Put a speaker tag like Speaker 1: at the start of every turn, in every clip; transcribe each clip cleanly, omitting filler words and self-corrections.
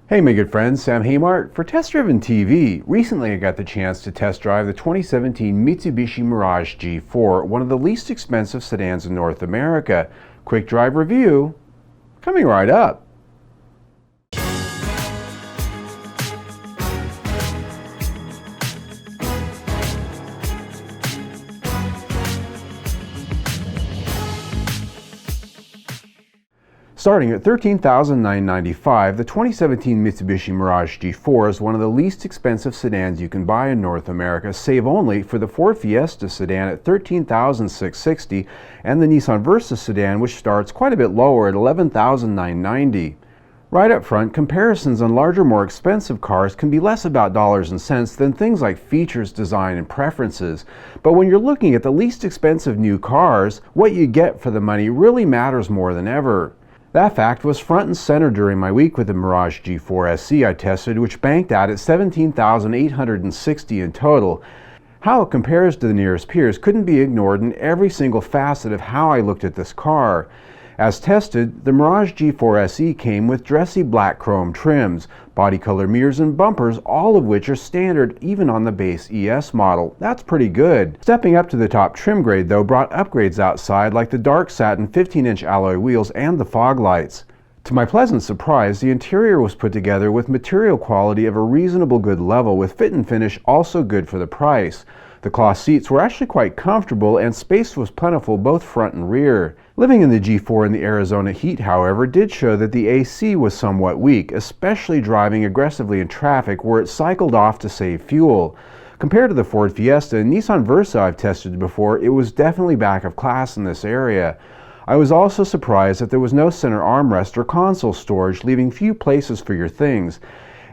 Speaker 1: Hey my good friends, Sam Haymart for Test Driven TV. Recently I got the chance to test drive the 2017 Mitsubishi Mirage G4, one of the least expensive sedans in North America. Quick drive review coming right up. Starting at $13,995, the 2017 Mitsubishi Mirage G4 is one of the least expensive sedans you can buy in North America, save only for the Ford Fiesta sedan at $13,660 and the Nissan Versa sedan, which starts quite a bit lower at $11,990. Right up front, comparisons on larger, more expensive cars can be less about dollars and cents than things like features, design, and preferences. But when you're looking at the least expensive new cars, what you get for the money really matters more than ever. That fact was front and center during my week with the Mirage G4 SE I tested, which banked out at $17,860 in total. How it compares to the nearest peers couldn't be ignored in every single facet of how I looked at this car. As tested, the Mirage G4 SE came with dressy black chrome trims, body color mirrors and bumpers, all of which are standard even on the base ES model. That's pretty good. Stepping up to the top trim grade though brought upgrades outside like the dark satin 15-inch alloy wheels and the fog lights. To my pleasant surprise, the interior was put together with material quality of a reasonable good level, with fit and finish also good for the price. The cloth seats were actually quite comfortable and space was plentiful both front and rear. Living in the G4 in the Arizona heat, however, did show that the AC was somewhat weak, especially driving aggressively in traffic where it cycled off to save fuel. Compared to the Ford Fiesta and Nissan Versa I've tested before, it was definitely back of class in this area. I was also surprised that there was no center armrest or console storage, leaving few places for your things.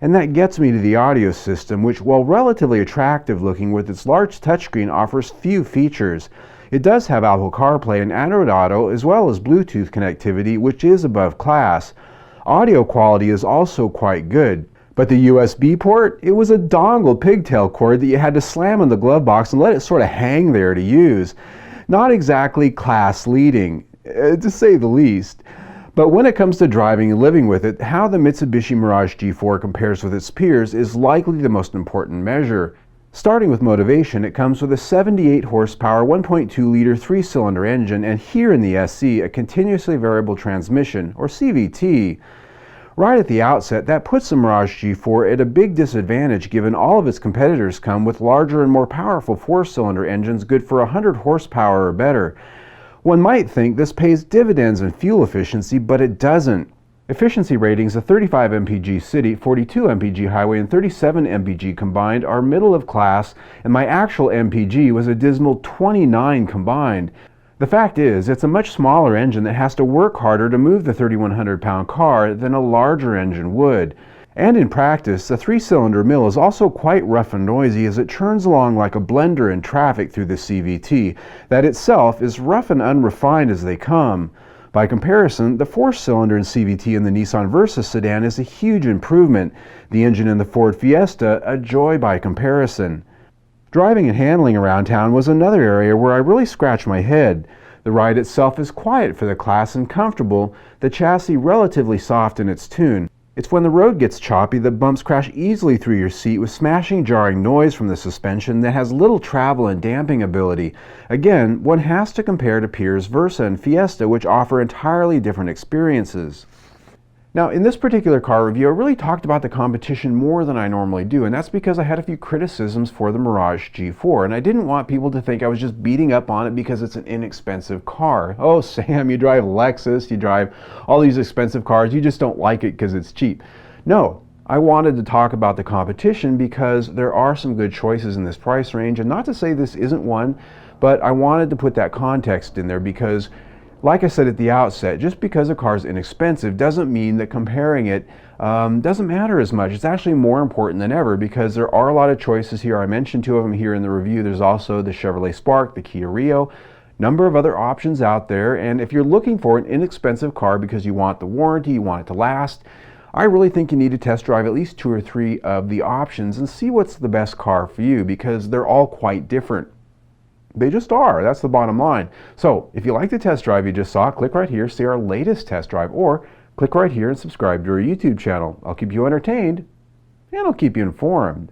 Speaker 1: And that gets me to the audio system, which, while relatively attractive looking with its large touchscreen, offers few features. It does have Apple CarPlay and Android Auto, as well as Bluetooth connectivity, which is above class. Audio quality is also quite good. But the USB port? It was a dongle pigtail cord that you had to slam in the glove box and let it sort of hang there to use. Not exactly class leading, to say the least. But when it comes to driving and living with it, how the Mitsubishi Mirage G4 compares with its peers is likely the most important measure. Starting with motivation, it comes with a 78 horsepower 1.2-liter 3-cylinder engine, and here in the SE, a continuously variable transmission, or CVT. Right at the outset, that puts the Mirage G4 at a big disadvantage given all of its competitors come with larger and more powerful 4-cylinder engines good for 100 horsepower or better. One might think this pays dividends in fuel efficiency, but it doesn't. Efficiency ratings of 35 mpg city, 42 mpg highway, and 37 mpg combined are middle of class, and my actual mpg was a dismal 29 combined. The fact is, it's a much smaller engine that has to work harder to move the 3,100-pound car than a larger engine would. And in practice, the 3-cylinder mill is also quite rough and noisy as it churns along like a blender in traffic through the CVT, that itself is rough and unrefined as they come. By comparison, the 4-cylinder and CVT in the Nissan Versa sedan is a huge improvement. The engine in the Ford Fiesta, a joy by comparison. Driving and handling around town was another area where I really scratched my head. The ride itself is quiet for the class and comfortable, the chassis relatively soft in its tune. It's when the road gets choppy that bumps crash easily through your seat with smashing, jarring noise from the suspension that has little travel and damping ability. Again, one has to compare to peers Versa and Fiesta, which offer entirely different experiences. Now, in this particular car review, I really talked about the competition more than I normally do, and that's because I had a few criticisms for the Mirage G4, and I didn't want people to think I was just beating up on it because it's an inexpensive car. Oh, Sam, you drive Lexus, you drive all these expensive cars, you just don't like it because it's cheap. No, I wanted to talk about the competition because there are some good choices in this price range, and not to say this isn't one, but I wanted to put that context in there because, like I said at the outset, just because a car is inexpensive doesn't mean that comparing it doesn't matter as much. It's actually more important than ever because there are a lot of choices here. I mentioned two of them here in the review. There's also the Chevrolet Spark, the Kia Rio, number of other options out there. And if you're looking for an inexpensive car because you want the warranty, you want it to last, I really think you need to test drive at least 2 or 3 of the options and see what's the best car for you because they're all quite different. They just are. That's the bottom line. So if you like the test drive you just saw, click right here, see our latest test drive, or Click right here and subscribe to our YouTube channel. I'll keep you entertained and I'll keep you informed.